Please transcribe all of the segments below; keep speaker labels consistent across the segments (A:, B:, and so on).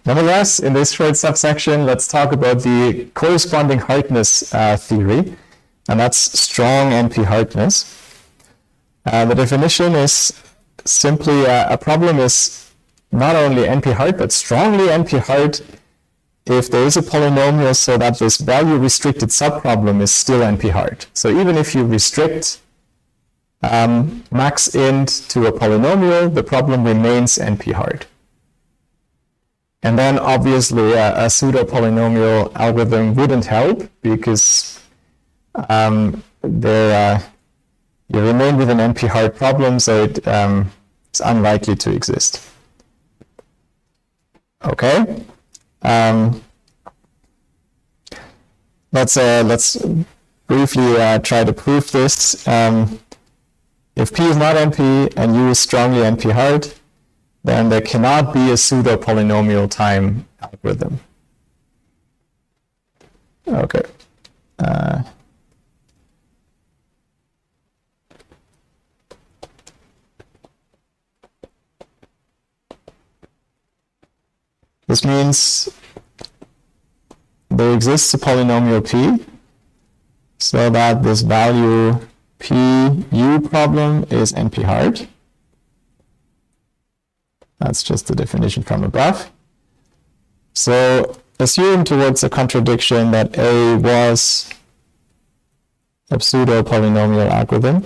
A: Nevertheless, in this short subsection, let's talk about the corresponding hardness theory, and that's strong NP hardness. The definition is simply a problem is not only NP hard, but strongly NP hard if there is a polynomial so that this value restricted subproblem is still NP hard. So even if you restrict max int to a polynomial, the problem remains NP hard. And then obviously a pseudo polynomial algorithm wouldn't help because you remain with an NP hard problem, so it's unlikely to exist. Okay. Let's briefly try to prove this. If P is not NP and U is strongly NP hard, then there cannot be a pseudo polynomial time algorithm. Okay. This means there exists a polynomial P so that this value PU problem is NP hard. That's just the definition from above. So assume towards a contradiction that A was a pseudo polynomial algorithm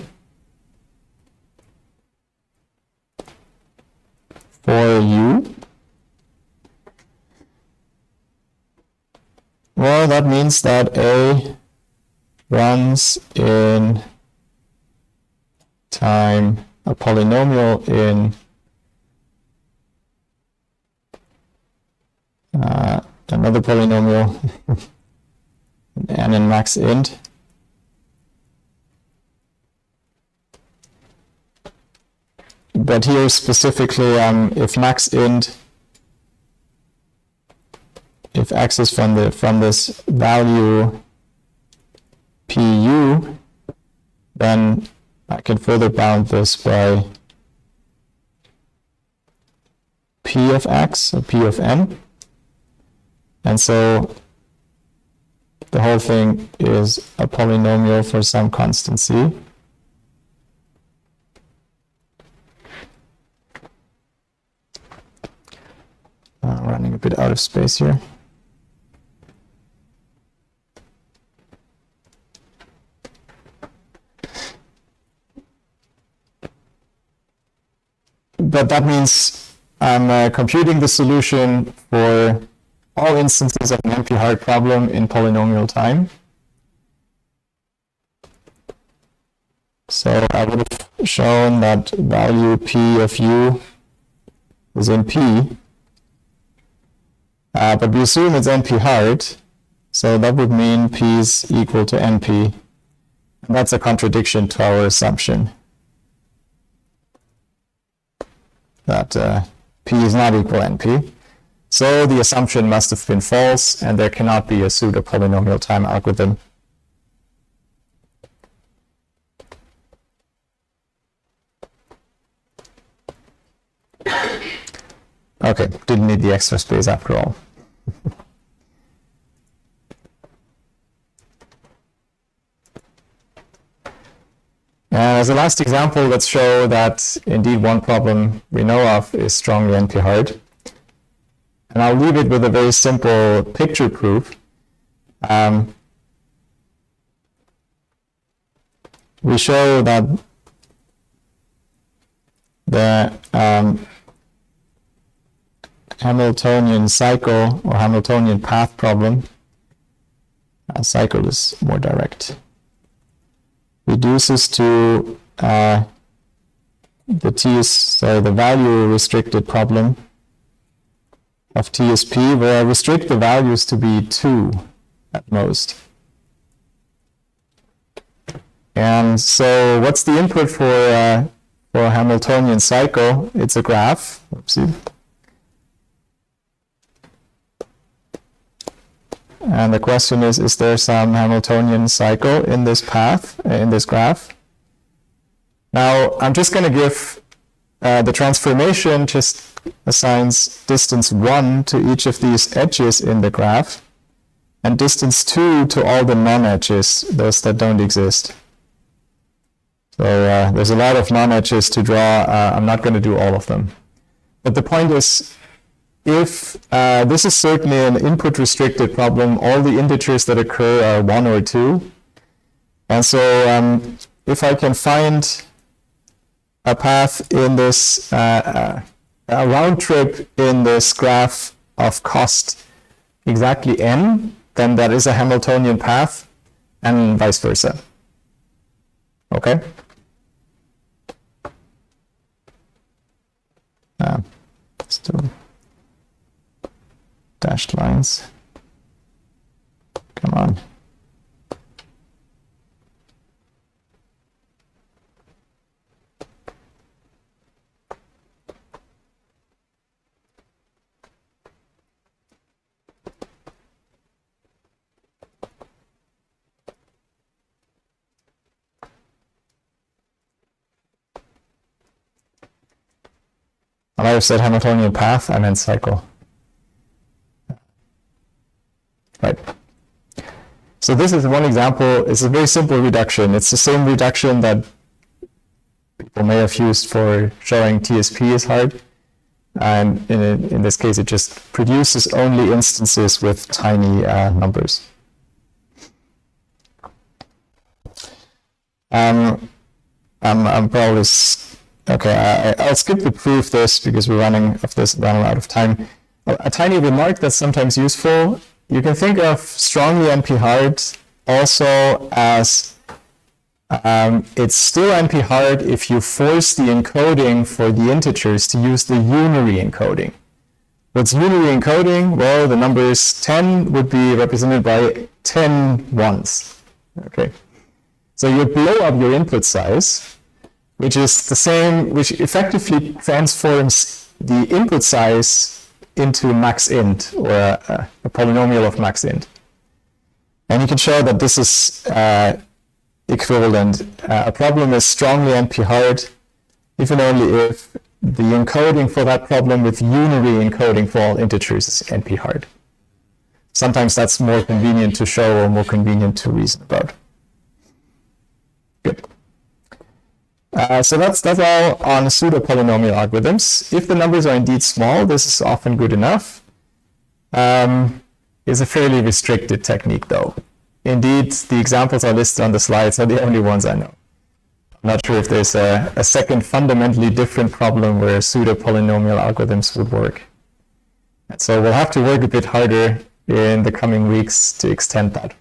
A: for U. Well, that means that A runs in time a polynomial in another polynomial and in max int. But here specifically, if max int, if x is from this value pu, then I can further bound this by p of x or p of n. And so the whole thing is a polynomial for some constant c. Running a bit out of space here. But that means I'm computing the solution for all instances of an NP hard problem in polynomial time. So I would have shown that value p of u is in p, but we assume it's NP hard, so that would mean p is equal to NP. And that's a contradiction to our assumption that p is not equal NP. So the assumption must have been false, and there cannot be a pseudo polynomial time algorithm. Okay, didn't need the extra space after all. As a last example, let's show that indeed one problem we know of is strongly NP hard. And I'll leave it with a very simple picture proof. We show that the Hamiltonian cycle or Hamiltonian path problem, cycle is more direct, reduces to the value restricted problem of T is P, where I restrict the values to be 2 at most. And so what's the input for a Hamiltonian cycle? It's a graph. Oopsie. And the question is there some Hamiltonian cycle in this path, in this graph? Now, I'm just going to give the transformation just assigns distance 1 to each of these edges in the graph, and distance 2 to all the non-edges, those that don't exist. So there's a lot of non-edges to draw. I'm not going to do all of them. But the point is, if this is certainly an input-restricted problem, all the integers that occur are 1 or 2. And so if I can find a path in this, a round trip in this graph of cost exactly n, then that is a Hamiltonian path, and vice versa. Okay? Let's do dashed lines. Come on. I might have said Hamiltonian path, I meant cycle. Right. So this is one example. It's a very simple reduction. It's the same reduction that people may have used for showing TSP is hard. And in this case, it just produces only instances with tiny numbers. I'm probably... Okay, I'll skip the proof this because we're running out of time. A tiny remark that's sometimes useful. You can think of strongly NP-hard also as it's still NP-hard if you force the encoding for the integers to use the unary encoding. What's unary encoding? Well, the numbers 10 would be represented by 10 ones. Okay, so you blow up your input size, which is the same, which effectively transforms the input size into max int, or a polynomial of max int. And you can show that this is equivalent. A problem is strongly NP-hard if and only if the encoding for that problem with unary encoding for all integers is NP-hard. Sometimes that's more convenient to show or more convenient to reason about. Good. So that's all on pseudo-polynomial algorithms. If the numbers are indeed small, this is often good enough. It's a fairly restricted technique, though. Indeed, the examples are listed on the slides are the only ones I know. I'm not sure if there's a second fundamentally different problem where pseudo-polynomial algorithms would work. And so we'll have to work a bit harder in the coming weeks to extend that.